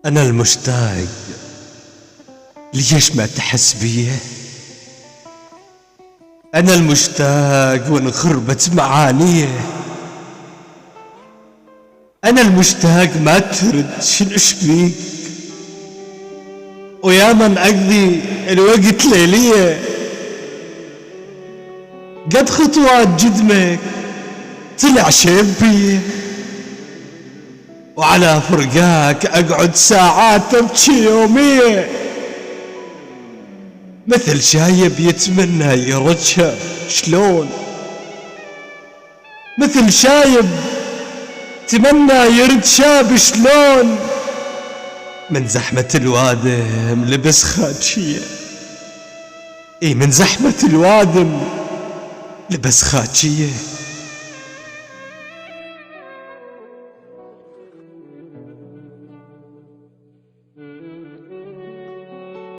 أنا المشتاق، ليش ما تحس بيه؟ أنا المشتاق وانخربت معانيه. أنا المشتاق ما ترد شنش بيك، ويا من أقضي الوقت ليلية قد خطوات جدمك طلع شيب بيه، وعلى فرقاك أقعد ساعات أبكي يومية، مثل شايب يتمنى يرجع شلون، مثل شايب تمنى يرد شاب شلون، من زحمة الوادم لبس خاتشية. من زحمة الوادم لبس خاتشية.